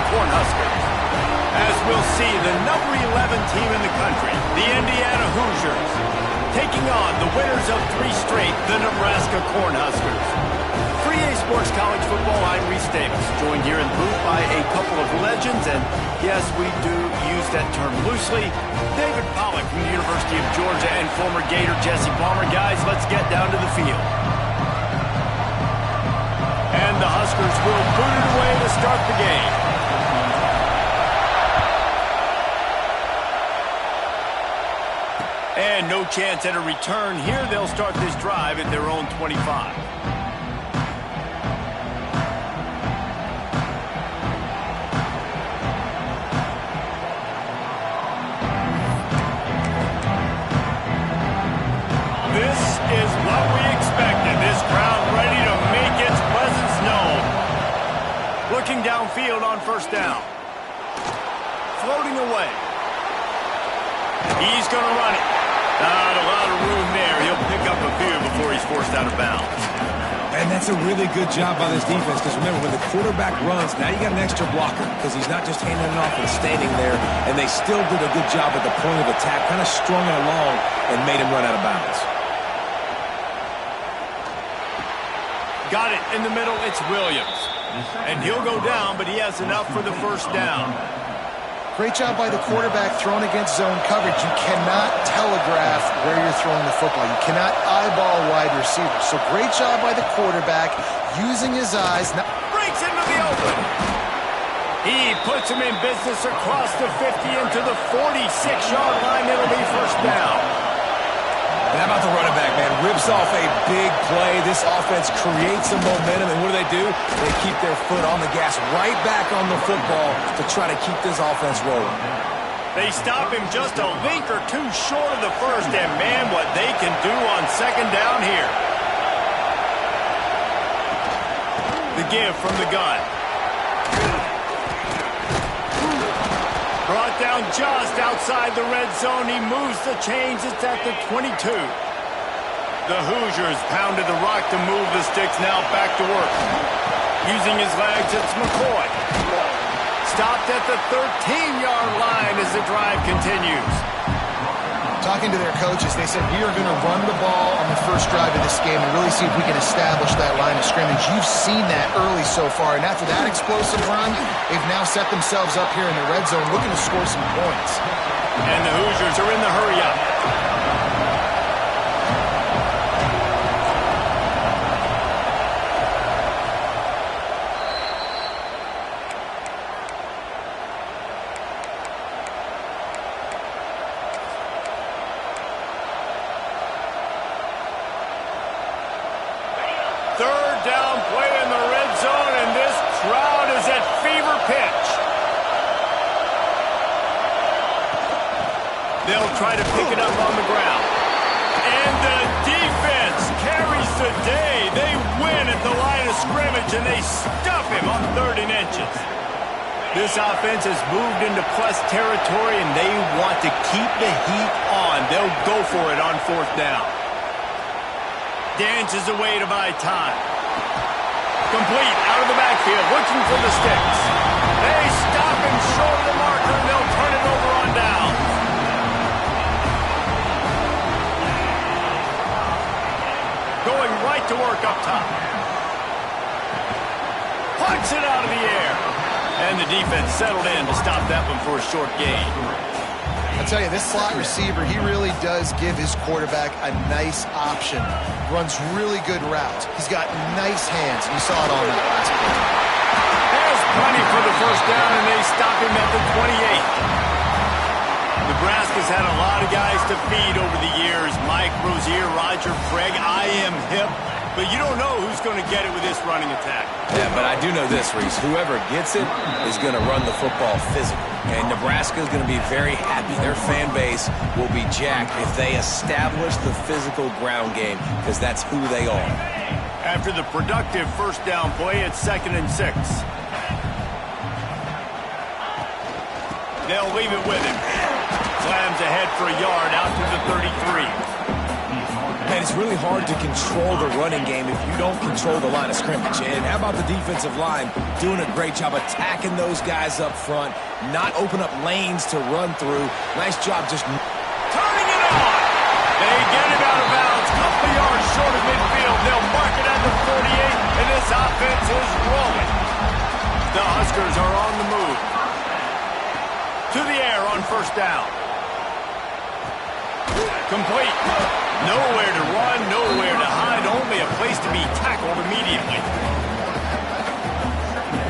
Cornhuskers. As we'll see, the number 11 team in the country, the Indiana Hoosiers, taking on the winners of 3 straight, the Nebraska Cornhuskers. For EA Sports College Football, I'm Reese Davis, joined here in the booth by a couple of legends, and yes, we do use that term loosely. David Pollack from the University of Georgia and former Gator Jesse Palmer. Guys, let's get down to the field. And the Huskers will boot it away to start the game. And no chance at a return here. They'll start this drive at their own 25. This is what we expected. This crowd ready to make its presence known. Looking downfield on first down. Floating away. He's going to run it. Not a lot of room there. He'll pick up a few before he's forced out of bounds. And that's a really good job by this defense, because remember, when the quarterback runs, now you got an extra blocker, because he's not just handing it off and standing there, and they still did a good job at the point of attack, kind of strung it along and made him run out of bounds. Got it in the middle. It's Williams. And he'll go down, but he has enough for the first down. Great job by the quarterback thrown against zone coverage. You cannot telegraph where you're throwing the football. You cannot eyeball wide receivers. So great job by the quarterback using his eyes. Now breaks into the open. He puts him in business across the 50 into the 46-yard line. It'll be first down. And how about the running back, man? Rips off a big play. This offense creates some momentum, and what do? They keep their foot on the gas, right back on the football to try to keep this offense rolling. They stop him just a link or two short of the first, and man, what they can do on second down here. The give from the gun. Brought down just outside the red zone. He moves the chains. It's at the 22. The Hoosiers pounded the rock to move the sticks. Now back to work. Using his legs, it's McCoy. Stopped at the 13-yard line as the drive continues. Talking to their coaches, they said, we are going to run the ball on the first drive of this game and really see if we can establish that line of scrimmage. You've seen that early so far, and after that explosive run, they've now set themselves up here in the red zone looking to score some points. And the Hoosiers are in the hurry-up. Third down play in the red zone, and this crowd is at fever pitch. They'll try to pick it up on the ground. And the defense carries the day. They win at the line of scrimmage, and they stuff him on 3rd and inches. This offense has moved into plus territory, and they want to keep the heat on. They'll go for it on 4th down. Dances away to buy time. Complete out of the backfield, looking for the sticks. They stop him short of the marker, and they'll turn it over on down. Going right to work up top. Pucks it out of the air. And the defense settled in to stop that one for a short gain. I'll tell you, this slot receiver, he really does give his quarterback a nice option. Runs really good routes. He's got nice hands. You saw it on that last play. There's plenty for the first down, and they stop him at the 28. Nebraska's had a lot of guys to feed over the years. Mike Rozier, Roger Craig, I am hip. But you don't know who's going to get it with this running attack. Yeah, but I do know this, Reese. Whoever gets it is going to run the football physical. And Nebraska is going to be very happy. Their fan base will be jacked if they establish the physical ground game, because that's who they are. After the productive first down play, it's 2nd and 6. They'll leave it with him. Slams ahead for a yard out to the 33. Man, it's really hard to control the running game if you don't control the line of scrimmage. And how about the defensive line doing a great job attacking those guys up front, not open up lanes to run through. Nice job just turning it on. They get it out of bounds, couple of yards short of midfield. They'll mark it at the 48, and this offense is rolling. The Huskers are on the move. To the air on first down. Complete. Nowhere to run, nowhere to hide, only a place to be tackled immediately.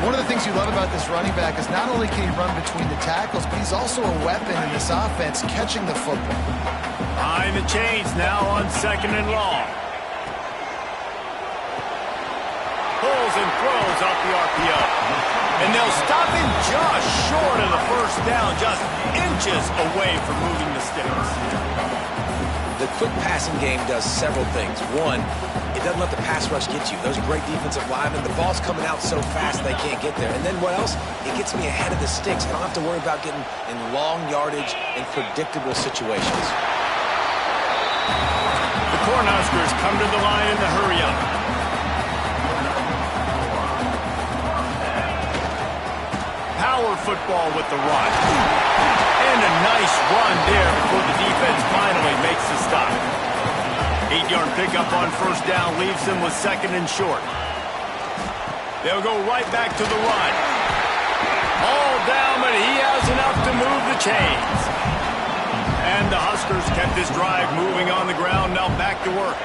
One of the things you love about this running back is not only can he run between the tackles, but he's also a weapon in this offense, catching the football. Behind the chains now on second and long. Pulls and throws off the RPO. And they'll stop him just short of the first down, just inches away from moving the sticks. The quick passing game does several things. One, it doesn't let the pass rush get you. Those are great defensive linemen. The ball's coming out so fast they can't get there. And then what else? It gets me ahead of the sticks. I don't have to worry about getting in long yardage and predictable situations. The Cornhuskers come to the line in the hurry up. Power football with the run. And a nice run there before the defense finally makes the stop. 8-yard pickup on first down leaves them with second and short. They'll go right back to the run. All down, but he has enough to move the chains. And the Huskers kept this drive moving on the ground, now back to work.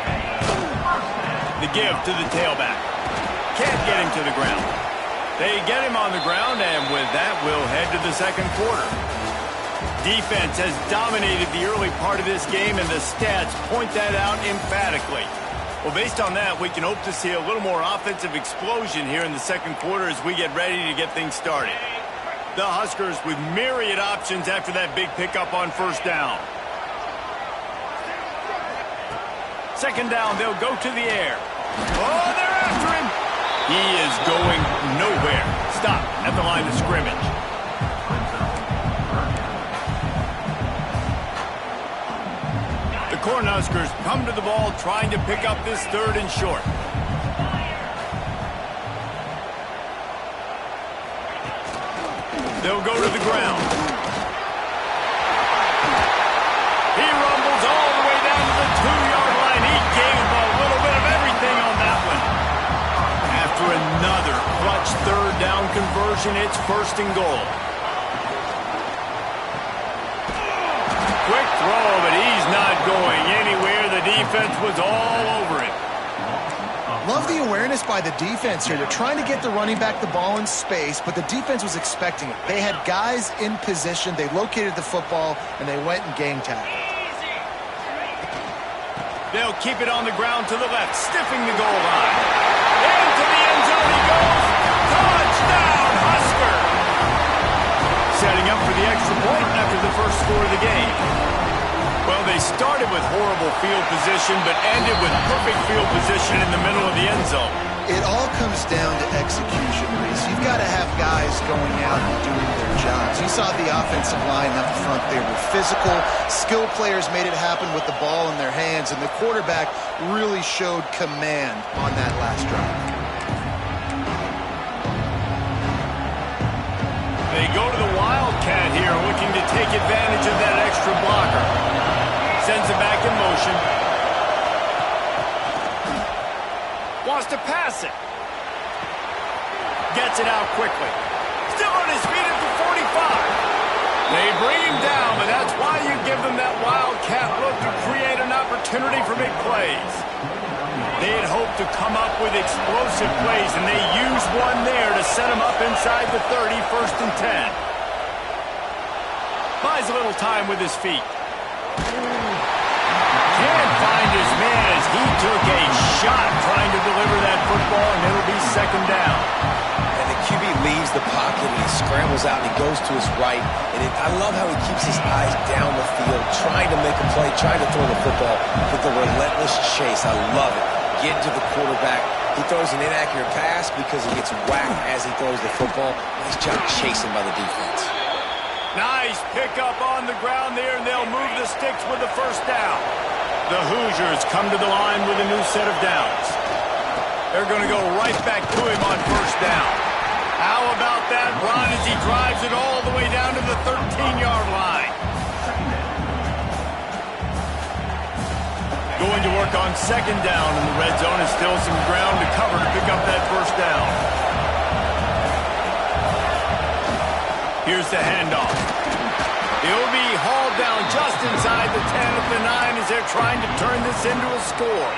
The give to the tailback. Can't get him to the ground. They get him on the ground, and with that, we'll head to the second quarter. Defense has dominated the early part of this game, and the stats point that out emphatically. Well, based on that, we can hope to see a little more offensive explosion here in the second quarter as we get ready to get things started. The Huskers with myriad options after that big pickup on first down. Second down, they'll go to the air. Oh, they're after him. He is going nowhere. Stop at the line of scrimmage. The Cornhuskers come to the ball trying to pick up this third and short. They'll go to the ground. He rumbles all the way down to the 2-yard line. He gave a little bit of everything on that one. After another clutch third down conversion, it's first and goal. Quick throw, but he's not going anywhere. The defense was all over him. Love the awareness by the defense here. They're trying to get the running back the ball in space, but the defense was expecting it. They had guys in position. They located the football, and they went and gang tackled. They'll keep it on the ground to the left, stiffing the goal line. Into the end zone he goes. Touchdown, Husker! Setting up for the extra point after the first score of the game. Well, they started with horrible field position, but ended with perfect field position in the middle of the end zone. It all comes down to execution, Reese. You've got to have guys going out and doing their jobs. You saw the offensive line up front. They were physical. Skilled players made it happen with the ball in their hands, and the quarterback really showed command on that last drive. They go to the Wildcat here, looking to take advantage of that extra blocker. Sends it back in motion. Wants to pass it. Gets it out quickly. Still on his feet at the 45. They bring him down, but that's why you give them that Wildcat look to create an opportunity for big plays. They had hoped to come up with explosive plays, and they used one there to set him up inside the 30, first and 10. Buys a little time with his feet. Can't find his man as he took a shot trying to deliver that football, and it'll be second down. And the QB leaves the pocket, and he scrambles out, and he goes to his right. And I love how he keeps his eyes down the field, trying to make a play, trying to throw the football with a relentless chase. I love it. Get to the quarterback. He throws an inaccurate pass because he gets whacked as he throws the football. Nice job chasing by the defense. Nice pickup on the ground there, and they'll move the sticks with the first down. The Hoosiers come to the line with a new set of downs. They're going to go right back to him on first down. How about that run as he drives it all the way down to the 13-yard line? Going to work on second down in the red zone, and still some ground to cover to pick up that first down. Here's the handoff. He'll be hauled down just inside the 10 at the 9 as they're trying to turn this into a score.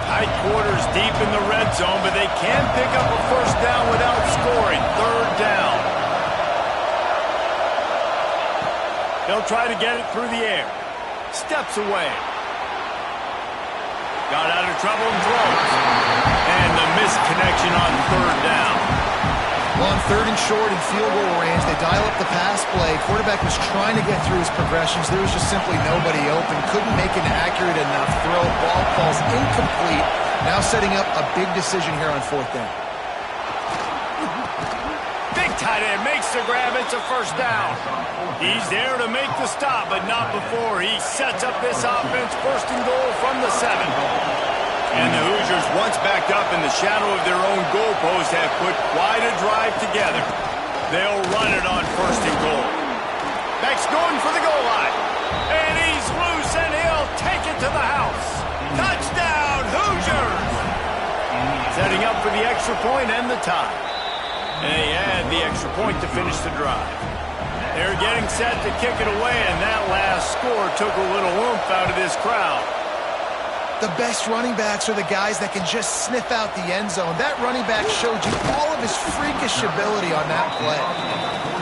Tight quarters deep in the red zone, but they can't pick up a first down without scoring. Third down. They'll try to get it through the air. Steps away. Got out of trouble and throws. And the missed connection on third down. Well, on third and short and field goal range, they dial up the pass play. Quarterback was trying to get through his progressions. There was just simply nobody open. Couldn't make an accurate enough throw. Ball falls incomplete. Now setting up a big decision here on fourth down. Big tight end makes the grab. It's a first down. He's there to make the stop, but not before he sets up this offense. First and goal from the 7. And the Hoosiers, once backed up in the shadow of their own goalpost, have put quite a drive together. They'll run it on first and goal. Beck's going for the goal line. And he's loose, and he'll take it to the house. Touchdown, Hoosiers! Setting up for the extra point and the tie. And they add the extra point to finish the drive. They're getting set to kick it away, and that last score took a little oomph out of this crowd. The best running backs are the guys that can just sniff out the end zone. That running back showed you all of his freakish ability on that play.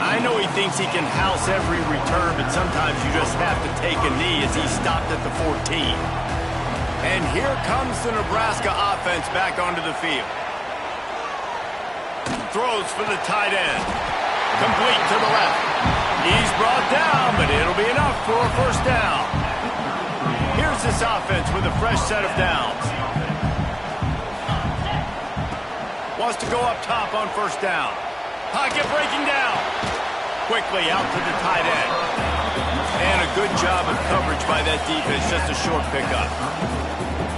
I know he thinks he can house every return, but sometimes you just have to take a knee as he stopped at the 14. And here comes the Nebraska offense back onto the field. Throws for the tight end. Complete to the left. He's brought down, but it'll be enough for a first down. Here's this offense with a fresh set of downs. Wants to go up top on first down. Pocket breaking down. Quickly out to the tight end. And a good job of coverage by that defense. Just a short pickup.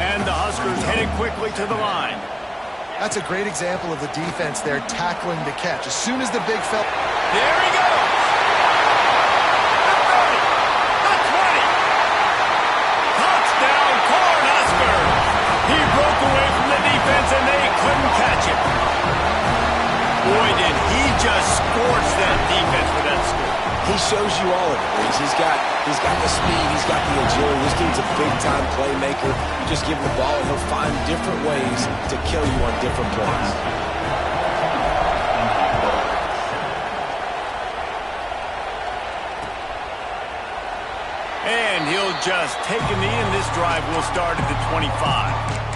And the Huskers heading quickly to the line. That's a great example of the defense there tackling the catch. As soon as the big fella... There he goes! The 20! Touchdown, Cornhuskers! He broke away from the defense and they couldn't catch him. Boy, did he just scorch that defense with that score. He shows you all of it. He's got the speed, he's got the agility. This dude's a big-time playmaker. You just give him the ball, and he'll find different ways to kill you on different points. And he'll just take a knee, and this drive will start at the 25.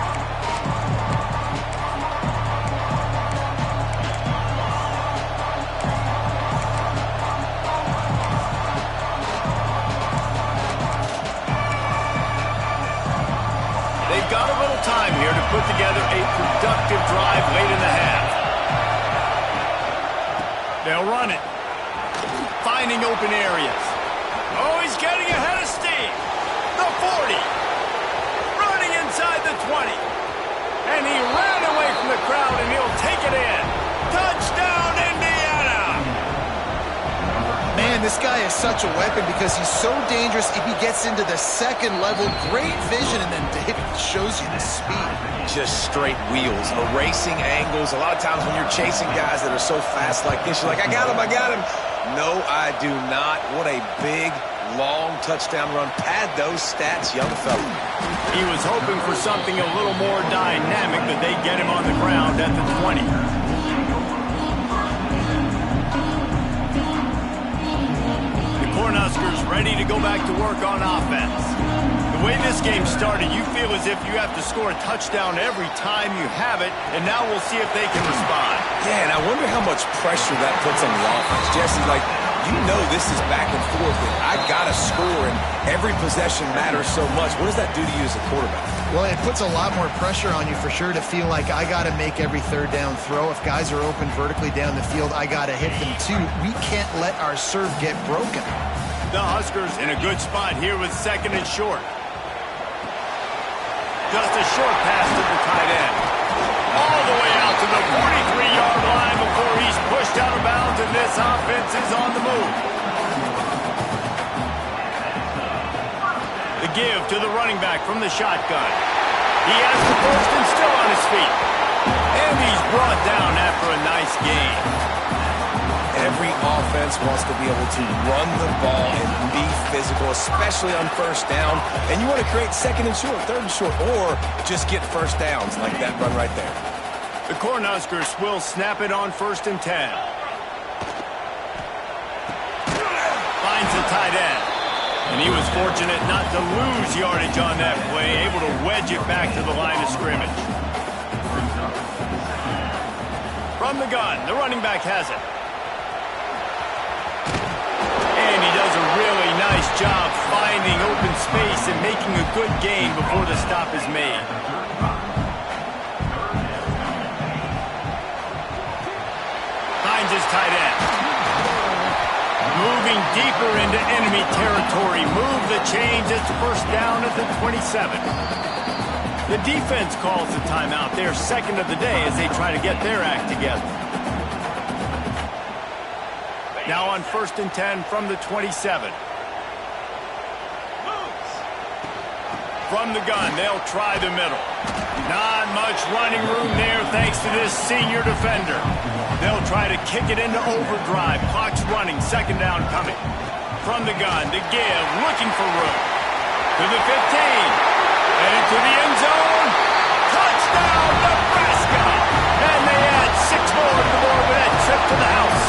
Got a little time here to put together a productive drive late in the half. They'll run it. Finding open areas. Oh, he's getting ahead of steam. The 40. Running inside the 20. And he ran away from the crowd, and he'll take it in. Touchdown, Indiana! Man, this guy is such a weapon because he's so dangerous if he gets into the second level. Great vision, and then David shows you the speed. Just straight wheels, erasing angles. A lot of times when you're chasing guys that are so fast like this, you're like, I got him, I got him. No, I do not. What a big, long touchdown run. Pad those stats, young fella. He was hoping for something a little more dynamic, but they get him on the ground at the 20. Cornhuskers ready to go back to work on offense. The way this game started, you feel as if you have to score a touchdown every time you have it, and now we'll see if they can respond. Yeah, and I wonder how much pressure that puts on the offense. Jesse, like, you know this is back and forth, and I got to score, and every possession matters so much. What does that do to you as a quarterback? Well, it puts a lot more pressure on you for sure to feel like I got to make every third down throw. If guys are open vertically down the field, I got to hit them too. We can't let our serve get broken. The Huskers in a good spot here with second and short. Just a short pass to the tight end. All the way out to the 43-yard line before he's pushed out of bounds, and this offense is on the move. The give to the running back from the shotgun. He has the first and still on his feet. And he's brought down after a nice gain. Every offense wants to be able to run the ball and be physical, especially on first down. And you want to create second and short, third and short, or just get first downs like that run right there. The Cornhuskers will snap it on 1st and 10. Finds the tight end. And he was fortunate not to lose yardage on that play, able to wedge it back to the line of scrimmage. From the gun, the running back has it. And he does a really nice job finding open space and making a good gain before the stop is made. Finds his tight end. Moving deeper into enemy territory. Move the chains. It's first down at the 27. The defense calls the timeout. They're second of the day as they try to get their act together. Now on 1st and 10 from the 27. From the gun, they'll try the middle. Not much running room there thanks to this senior defender. They'll try to kick it into overdrive. Clock's running, second down coming. From the gun, the give, looking for room. To the 15. Headed to the end zone. Touchdown, Nebraska! And they add 6 more to the board with that trip to the house.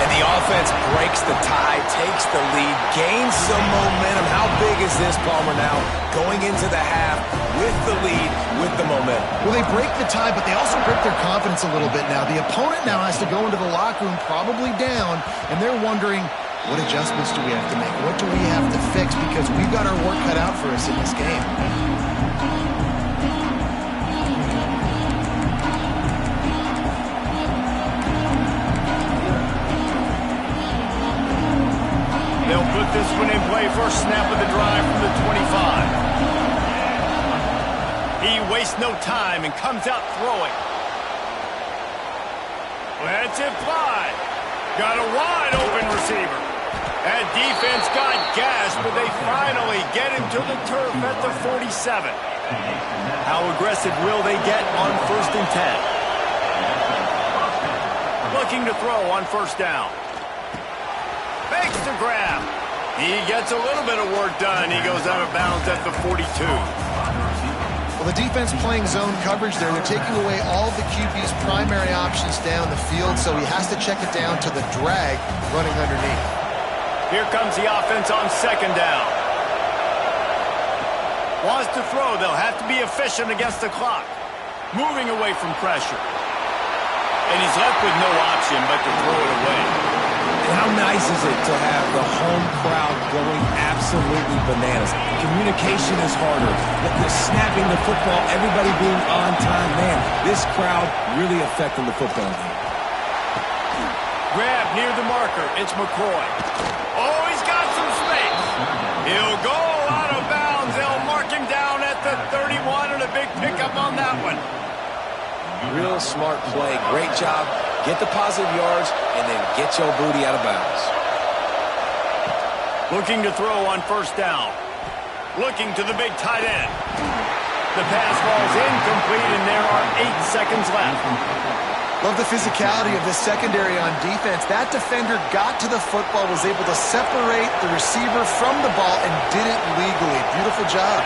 And the offense breaks the tie, takes the lead, gains some momentum. How big is this, Palmer, now going into the half with the lead, with the momentum? Well, they break the tie, but they also break their confidence a little bit now. The opponent now has to go into the locker room probably down, and they're wondering, what adjustments do we have to make? What do we have to fix? Because we've got our work cut out for us in this game. They'll put this one in play. First snap of the drive from the 25. He wastes no time and comes out throwing. Lets it fly. Got a wide open receiver. That defense got gassed, but they finally get him to the turf at the 47. How aggressive will they get on 1st and 10? Looking to throw on first down. Makes the grab. He gets a little bit of work done. He goes out of bounds at the 42. Well, the defense playing zone coverage there. They're taking away all of the QB's primary options down the field, so he has to check it down to the drag running underneath. Here comes the offense on second down. Wants to throw. They'll have to be efficient against the clock. Moving away from pressure. And he's left with no option but to throw it away. And how nice is it to have the home crowd going absolutely bananas? Communication is harder. The snapping the football, everybody being on time. Man, this crowd really affecting the football game. Grab near the marker. It's McCoy. Oh, he's got some space. He'll go out of bounds. They'll mark him down at the 31 and a big pickup on that one. Real smart play. Great job. Get the positive yards, and then get your booty out of bounds. Looking to throw on first down. Looking to the big tight end. The pass falls incomplete, and there are 8 seconds left. Love the physicality of this secondary on defense. That defender got to the football, was able to separate the receiver from the ball, and did it legally. Beautiful job.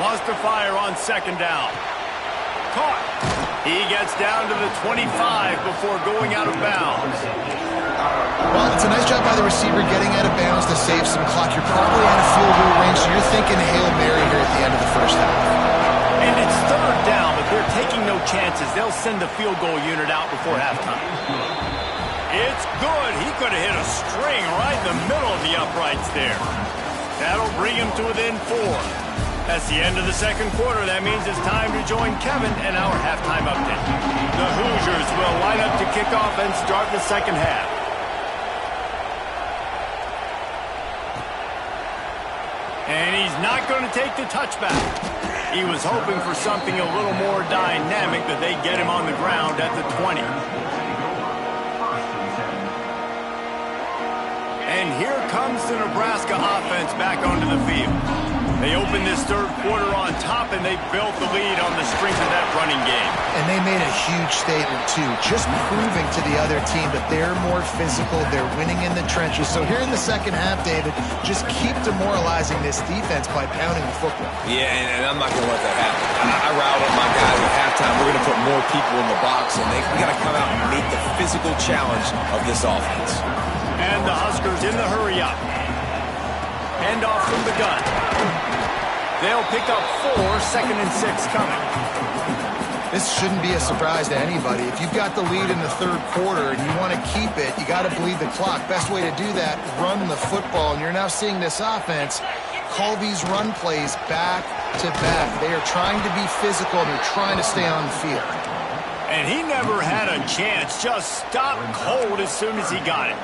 Wants to fire on second down. Caught. He gets down to the 25 before going out of bounds. Well, it's a nice job by the receiver getting out of bounds to save some clock. You're probably out of field goal range, so you're thinking Hail Mary here at the end of the first half. And it's third down, but they're taking no chances. They'll send the field goal unit out before halftime. It's good. He could have hit a string right in the middle of the uprights there. That'll bring him to within 4. That's the end of the second quarter. That means it's time to join Kevin and our halftime update. The Hoosiers will line up to kick off and start the second half. And he's not going to take the touchback. He was hoping for something a little more dynamic, that they get him on the ground at the 20. And here comes the Nebraska offense back onto the field. They opened this third quarter on top, and they built the lead on the strength of that running game. And they made a huge statement, too, just proving to the other team that they're more physical, they're winning in the trenches. So here in the second half, David, just keep demoralizing this defense by pounding the football. Yeah, and I'm not going to let that happen. I routed my guys at halftime. We're going to put more people in the box, and we got to come out and meet the physical challenge of this offense. And the Huskers in the hurry-up. Hand off from the gun. They'll pick up 4, 2nd and 6 coming. This shouldn't be a surprise to anybody. If you've got the lead in the third quarter and you want to keep it, you got to bleed the clock. Best way to do that, run the football. And you're now seeing this offense call these run plays back to back. They are trying to be physical, and they're trying to stay on the field. And he never had a chance. Just stopped cold as soon as he got it.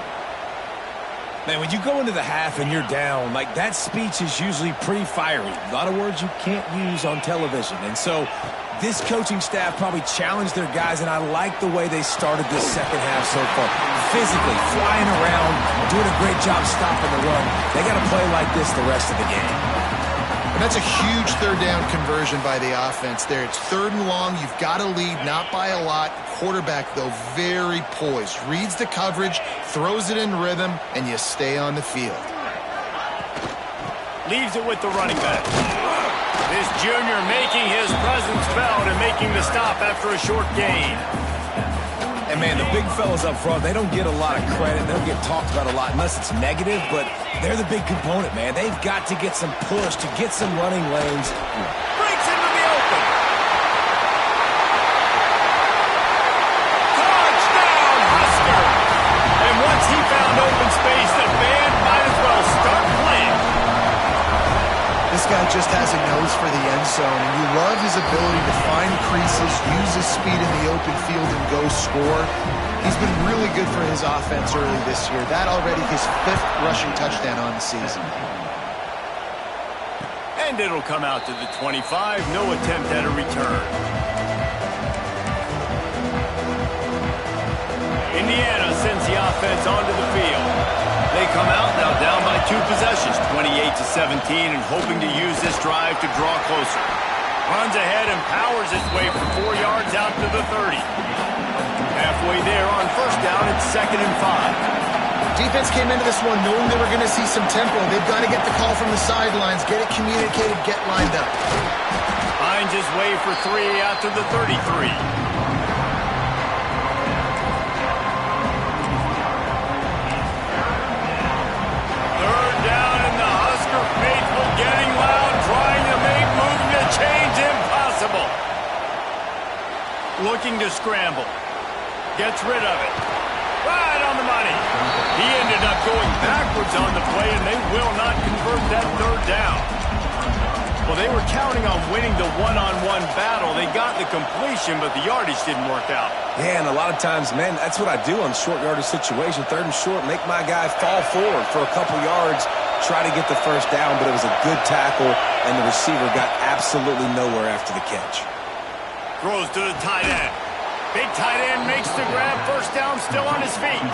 Man, when you go into the half and you're down, like, that speech is usually pretty fiery. A lot of words you can't use on television. And so this coaching staff probably challenged their guys, and I like the way they started this second half so far. Physically, flying around, doing a great job stopping the run. They got to play like this the rest of the game. And that's a huge third down conversion by the offense there. It's 3rd and long. You've got to lead, not by a lot. Quarterback, though, very poised. Reads the coverage, throws it in rhythm, and you stay on the field. Leaves it with the running back. This junior making his presence felt and making the stop after a short gain. And, man, the big fellas up front, they don't get a lot of credit. They don't get talked about a lot unless it's negative, but they're the big component, man. They've got to get some push to get some running lanes. Breaks into the open. Touchdown, Husker! And once he found open space, the band might as well start playing. This guy just has a nose for the end zone, and you love his ability to find creases, use his speed in the open field, and go score. He's been really good for his offense early this year. That already his 5th rushing touchdown on the season. And it'll come out to the 25. No attempt at a return. Indiana sends the offense onto the field. They come out now down by 2 possessions, 28-17, and hoping to use this drive to draw closer. Runs ahead and powers his way for 4 yards out to the 30. Halfway there on first down, it's 2nd and 5. Defense came into this one knowing they were going to see some tempo. They've got to get the call from the sidelines, get it communicated, get lined up. Finds his way for 3 out to the 33. Looking to scramble. Gets rid of it. Right on the money. He ended up going backwards on the play, and they will not convert that 3rd down. Well, they were counting on winning the one-on-one battle. They got the completion, but the yardage didn't work out. Yeah, and a lot of times, man, that's what I do on short yardage situation. 3rd and short, make my guy fall forward for a couple yards, try to get the first down, but it was a good tackle, and the receiver got absolutely nowhere after the catch. Throws to the tight end. Big tight end makes the grab. First down, still on his feet.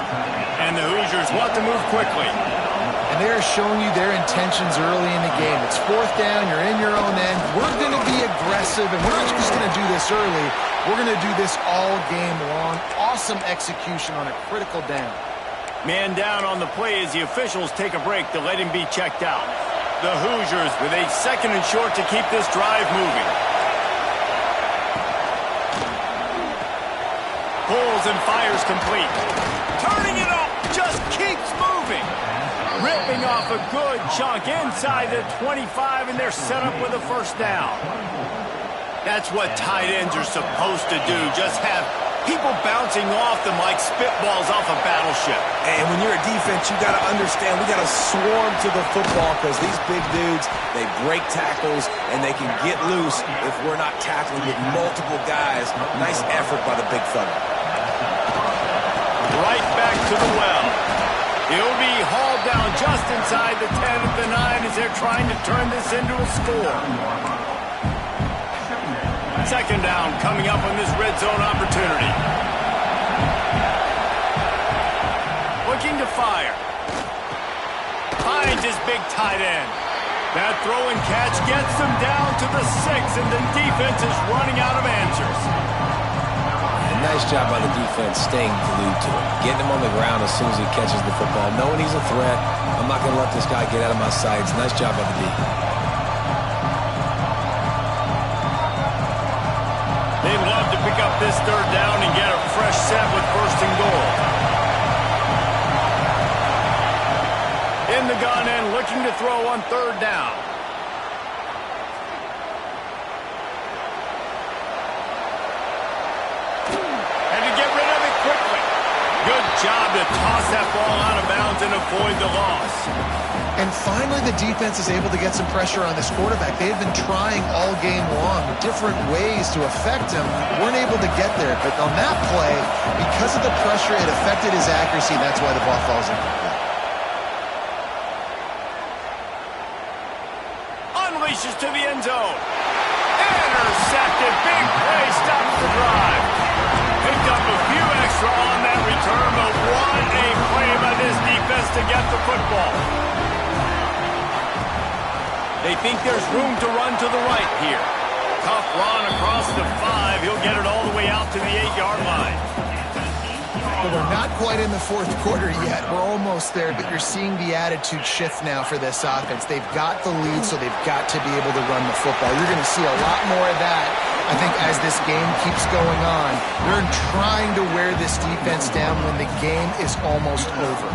And the Hoosiers want to move quickly. And they're showing you their intentions early in the game. It's 4th down. You're in your own end. We're going to be aggressive, and we're not just going to do this early. We're going to do this all game long. Awesome execution on a critical down. Man down on the play as the officials take a break to let him be checked out. The Hoosiers with a 2nd and short to keep this drive moving. Pulls and fires complete. Turning it up, just keeps moving. Ripping off a good chunk inside the 25, and they're set up with a first down. That's what tight ends are supposed to do, just have People bouncing off them like spitballs off a battleship. And when you're a defense, you got to understand we got to swarm to the football because these big dudes, they break tackles and they can get loose if we're not tackling with multiple guys. Nice effort by the big fella. Right back to the well. He'll be hauled down just inside the 10 at the 9 as they're trying to turn this into a score. Second down coming up on this red zone opportunity. Looking to fire. Finds his big tight end. That throw and catch gets them down to the 6, and the defense is running out of answers. Nice job by the defense staying glued to him. Getting him on the ground as soon as he catches the football. Knowing he's a threat. I'm not going to let this guy get out of my sights. Nice job by the D. They'd love to pick up this third down and get a fresh set with first and goal. In the gun and looking to throw on third down. And to get rid of it quickly. Good job to toss that ball out of bounds and avoid the loss. And finally, the defense is able to get some pressure on this quarterback. They've been trying all game long different ways to affect him. Weren't able to get there. But on that play, because of the pressure, it affected his accuracy. That's why the ball falls incomplete. Unleashes to the end zone. Intercepted. Big play. Stops the drive. Picked up a few extra on that return, but what a play by this defense to get the football. They think there's room to run to the right here. Tough run across the 5. He'll get it all the way out to the 8-yard line. But we're not quite in the fourth quarter yet. We're almost there, but you're seeing the attitude shift now for this offense. They've got the lead, so they've got to be able to run the football. You're going to see a lot more of that, I think, as this game keeps going on. They're trying to wear this defense down when the game is almost over.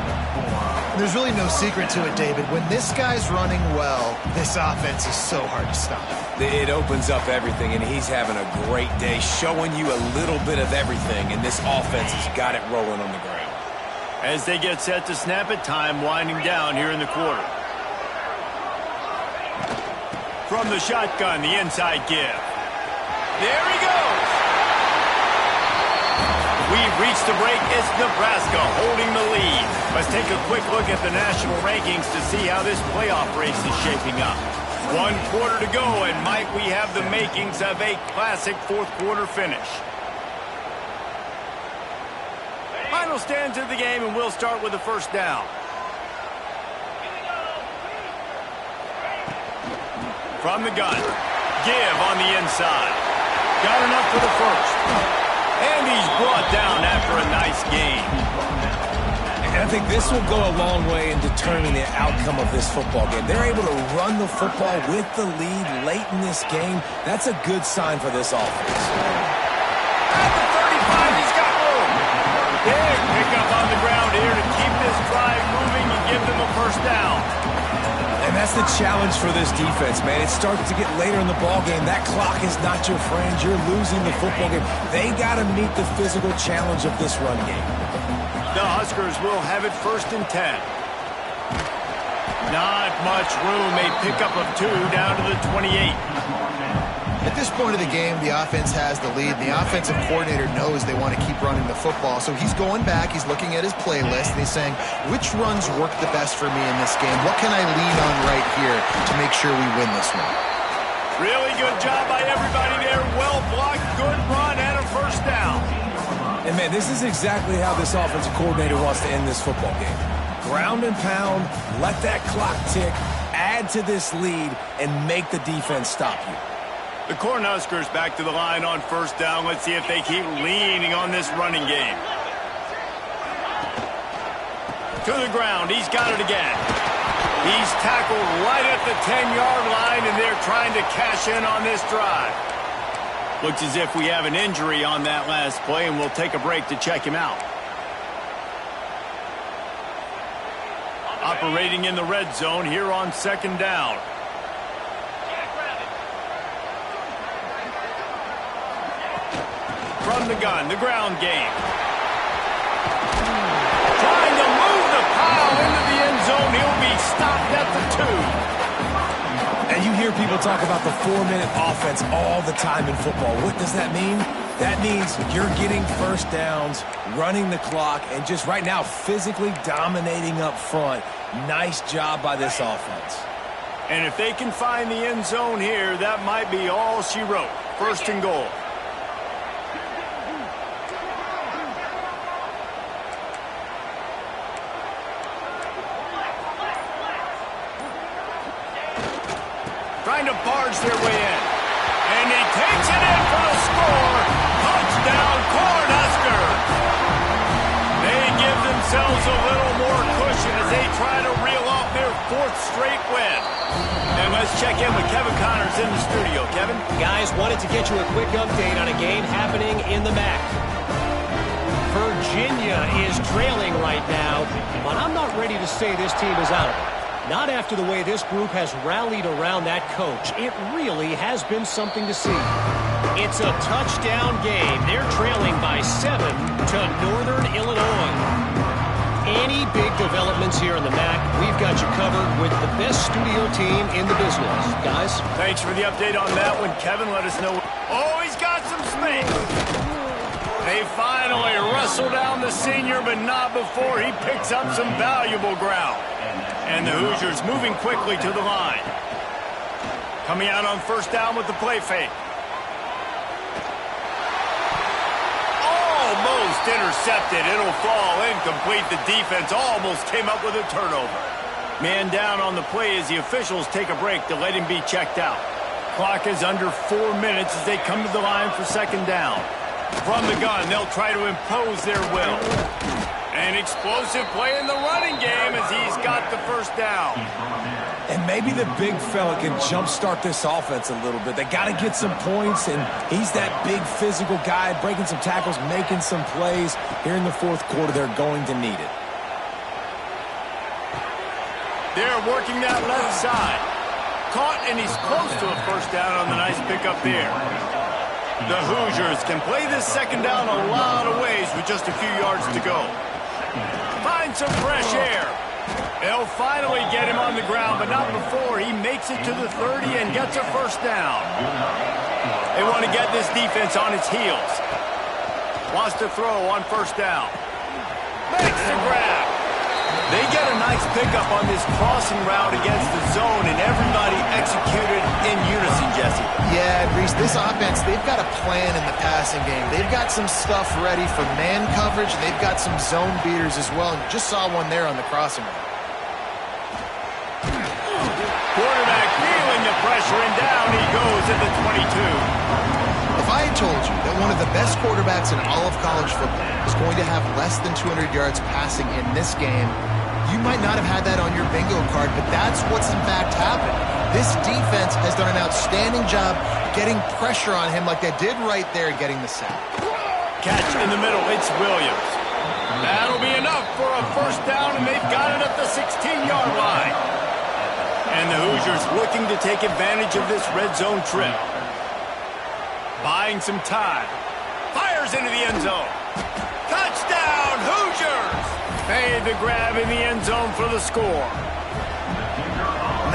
There's really no secret to it, David. When this guy's running well, this offense is so hard to stop. It opens up everything, and he's having a great day, showing you a little bit of everything, and this offense has got it rolling on the ground. As they get set to snap it, time winding down here in the quarter. From the shotgun, the inside give. There he goes. We've reached the break. It's Nebraska holding the lead. Let's take a quick look at the national rankings to see how this playoff race is shaping up. 1 quarter to go, and might we have the makings of a classic fourth quarter finish. Final stands of the game, and we'll start with the first down. From the gun. Give on the inside. Got enough for the first. And he's brought down after a nice game. And I think this will go a long way in determining the outcome of this football game. They're able to run the football with the lead late in this game. That's a good sign for this offense. At the 35, he's got room. Big pickup on the ground here to keep this drive moving and give them a first down. And that's the challenge for this defense, man. It starts to get later in the ball game. That clock is not your friend. You're losing the football game. They got to meet the physical challenge of this run game. The Huskers will have it first and 10. Not much room. A pickup of 2 down to the 28. At this point of the game, the offense has the lead. The offensive coordinator knows they want to keep running the football. So he's going back, he's looking at his playlist, and he's saying, which runs work the best for me in this game? What can I lean on right here to make sure we win this one? Really good job by everybody there. Well blocked, good run, and a first down. And, man, this is exactly how this offensive coordinator wants to end this football game. Ground and pound, let that clock tick, add to this lead, and make the defense stop you. The Cornhuskers back to the line on first down. Let's see if they keep leaning on this running game. To the ground. He's got it again. He's tackled right at the 10-yard line, and they're trying to cash in on this drive. Looks as if we have an injury on that last play, and we'll take a break to check him out. Operating in the red zone here on second down. from the gun, the ground game. Trying to move the pile into the end zone. He'll be stopped at the 2. And you hear people talk about the 4-minute offense all the time in football. What does that mean? That means you're getting first downs, running the clock, and just right now physically dominating up front. Nice job by this offense. And if they can find the end zone here, that might be all she wrote. First and goal. Trying to barge their way in. And he takes it in for the score. Touchdown, Cornhuskers. They give themselves a little more cushion as they try to reel off their 4th straight win. And let's check in with Kevin Connors in the studio. Kevin? Guys, wanted to get you a quick update on a game happening in the MAC. Virginia is trailing right now, but I'm not ready to say this team is out of it. Not after the way this group has rallied around that coach. It really has been something to see. It's a touchdown game. They're trailing by 7 to Northern Illinois. Any big developments here in the MAC, we've got you covered with the best studio team in the business. Guys? Thanks for the update on that one, Kevin. Let us know. Oh, he's got some space. They finally wrestle down the senior, but not before he picks up some valuable ground. And the Hoosiers moving quickly to the line. Coming out on first down with the play fake. Almost intercepted. It'll fall incomplete. The defense almost came up with a turnover. Man down on the play as the officials take a break to let him be checked out. Clock is under 4 minutes as they come to the line for second down. From the gun, they'll try to impose their will. An explosive play in the running game as he's got the first down. And maybe the big fella can jumpstart this offense a little bit. They got to get some points, and he's that big physical guy, breaking some tackles, making some plays. Here in the 4th quarter, they're going to need it. They're working that left side. Caught, and he's close to a first down on the nice pickup there. The Hoosiers can play this second down a lot of ways with just a few yards to go. Find some fresh air. They'll finally get him on the ground, but not before he makes it to the 30 and gets a first down. They want to get this defense on its heels. Wants to throw on first down. Makes the grab. They get a nice pickup on this crossing route against the zone, and everybody executed in unison, Jesse. Yeah, and Reese, this offense, they've got a plan in the passing game. They've got some stuff ready for man coverage. They've got some zone beaters as well. And just saw one there on the crossing route. Quarterback feeling the pressure, and down he goes at the 22. If I had told you that one of the best quarterbacks in all of college football is going to have less than 200 yards passing in this game, you might not have had that on your bingo card, but that's what's in fact happened. This defense has done an outstanding job getting pressure on him like they did right there getting the sack. Catch in the middle, it's Williams. That'll be enough for a first down, and they've got it at the 16-yard line. And the Hoosiers looking to take advantage of this red zone trip. Buying some time. Fires into the end zone. Touchdown, Hoosiers! Made the grab in the end zone for the score.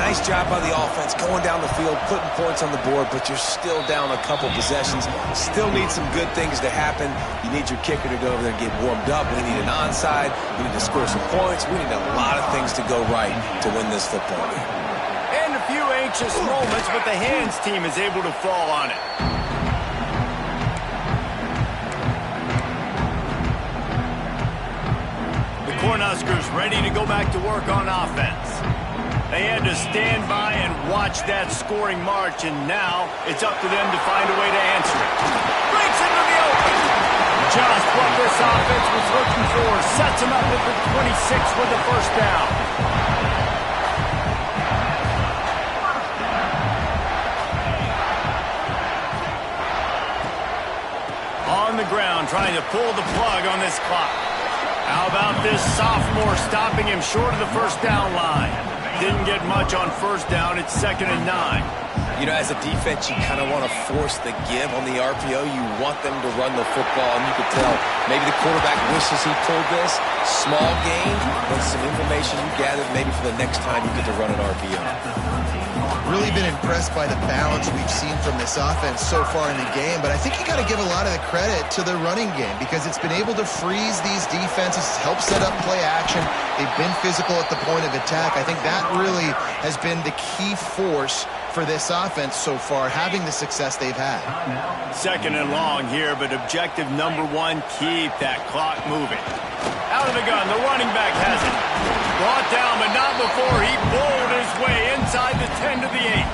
Nice job by the offense going down the field, putting points on the board, but you're still down a couple possessions. Still need some good things to happen. You need your kicker to go over there and get warmed up. We need an onside. We need to score some points. We need a lot of things to go right to win this football game. And a few anxious moments, but the hands team is able to fall on it. Cornhuskers ready to go back to work on offense. They had to stand by and watch that scoring march, and now it's up to them to find a way to answer it. Breaks into the open. Just what this offense was looking for. Sets him up at the 26 with the first down. On the ground, trying to pull the plug on this clock. How about this sophomore stopping him short of the first down line? Didn't get much on first down. It's 2nd and 9. You know, as a defense, you kind of want to force the give on the RPO. You want them to run the football, and you could tell maybe the quarterback wishes he pulled this. Small gain, but some information you gathered maybe for the next time you get to run an RPO. Really been impressed by the balance we've seen from this offense so far in the game, but I think you got to give a lot of the credit to the running game because it's been able to freeze these defenses, help set up play action. They've been physical at the point of attack. I think that really has been the key force for this offense so far, having the success they've had. 2nd and long here, but objective number 1, keep that clock moving. Out of the gun, the running back has it. Brought down, but not before he bowled his way inside the 10 to the 8.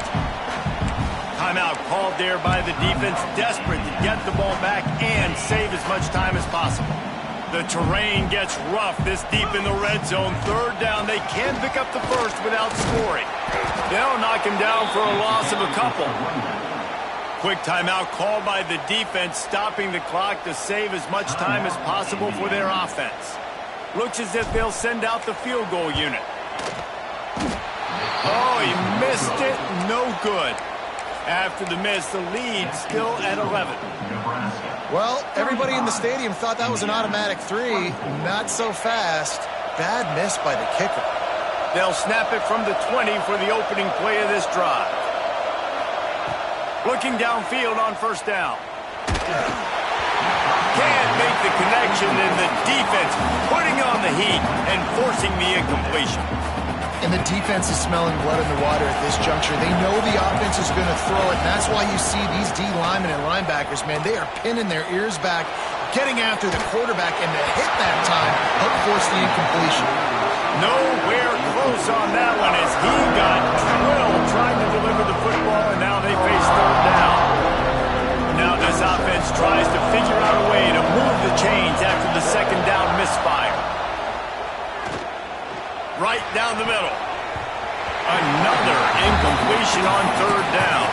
Timeout called there by the defense, desperate to get the ball back and save as much time as possible. The terrain gets rough this deep in the red zone. 3rd down, they can pick up the first without scoring. They'll knock him down for a loss of a couple. Quick timeout called by the defense, stopping the clock to save as much time as possible for their offense. Looks as if they'll send out the field goal unit. Oh, he missed it. No good. After the miss, the lead still at 11. Well, everybody in the stadium thought that was an automatic 3. Not so fast. Bad miss by the kicker. They'll snap it from the 20 for the opening play of this drive. Looking downfield on first down. Can't make the connection, and the defense putting on the heat and forcing the incompletion. And the defense is smelling blood in the water at this juncture. They know the offense is going to throw it, and that's why you see these D linemen and linebackers, man, they are pinning their ears back, getting after the quarterback, and to hit that time, help force the incompletion. Nowhere close on that one as he got drilled trying to deliver the football, and now they face 3rd down. Now this offense tries to figure out a way to move the chains after the 2nd down misfire. Right down the middle. Another incompletion on 3rd down.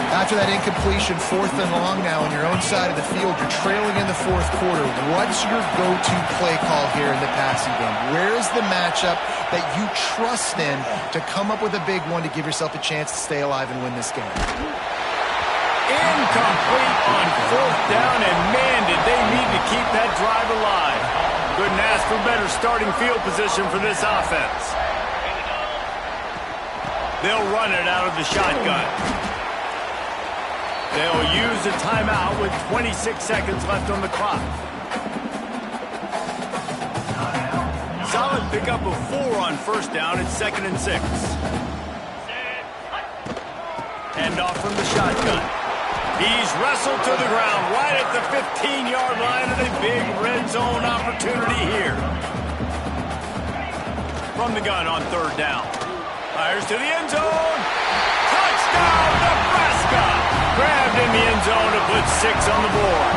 After that incompletion, 4th and long now on your own side of the field. You're trailing in the 4th quarter. What's your go-to play call here in the passing game? Where's the matchup that you trust in to come up with a big one to give yourself a chance to stay alive and win this game? Incomplete on 4th down, and man, did they need to keep that drive alive. Couldn't ask for better starting field position for this offense. They'll run it out of the shotgun. They'll use a timeout with 26 seconds left on the clock. Solid pickup of 4 on first down. It's 2nd and 6. Hand off from the shotgun. He's wrestled to the ground right at the 15-yard line, and a big red zone opportunity here. From the gun on 3rd down. Fires to the end zone. Touchdown, Nebraska! Grabbed in the end zone to put 6 on the board.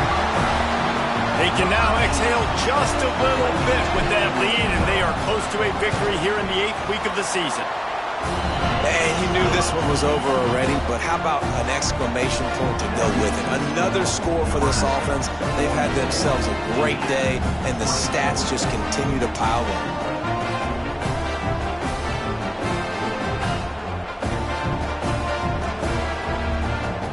They can now exhale just a little bit with that lead, and they are close to a victory here in the 8th week of the season. And you knew this one was over already, but how about an exclamation point to go with it? Another score for this offense. They've had themselves a great day, and the stats just continue to pile up.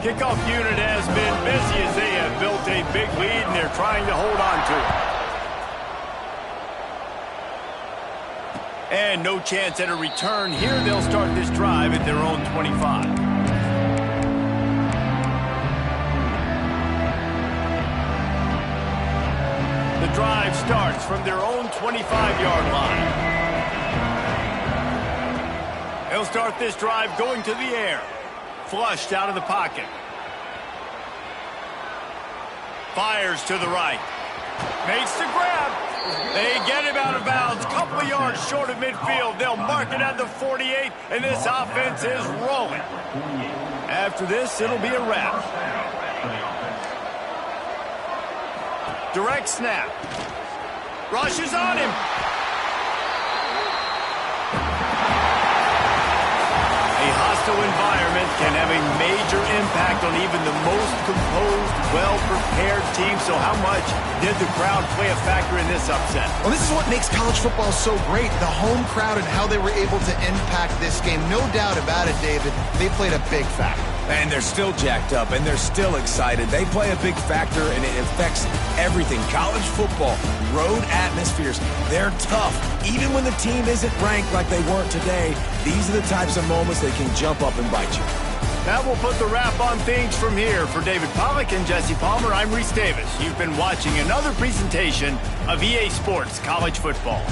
Kickoff unit has been busy as they have built a big lead, and they're trying to hold on to it. And no chance at a return here. They'll start this drive at their own 25. The drive starts from their own 25-yard line. They'll start this drive going to the air. Flushed out of the pocket. Fires to the right. Makes the grab. They get him out of bounds. Couple of yards short of midfield. They'll mark it at the 48, and this offense is rolling. After this, it'll be a wrap. Direct snap. Rushes on him. A hostile environment can have a a major impact on even the most composed, well-prepared team. So how much did the crowd play a factor in this upset? Well, this is what makes college football so great, the home crowd and how they were able to impact this game. No doubt about it, David, they played a big factor. And they're still jacked up, and they're still excited. They play a big factor, and it affects everything. College football, road atmospheres, they're tough. Even when the team isn't ranked like they weren't today, these are the types of moments that can jump up and bite you. That will put the wrap on things from here. For David Pollack and Jesse Palmer, I'm Reese Davis. You've been watching another presentation of EA Sports College Football.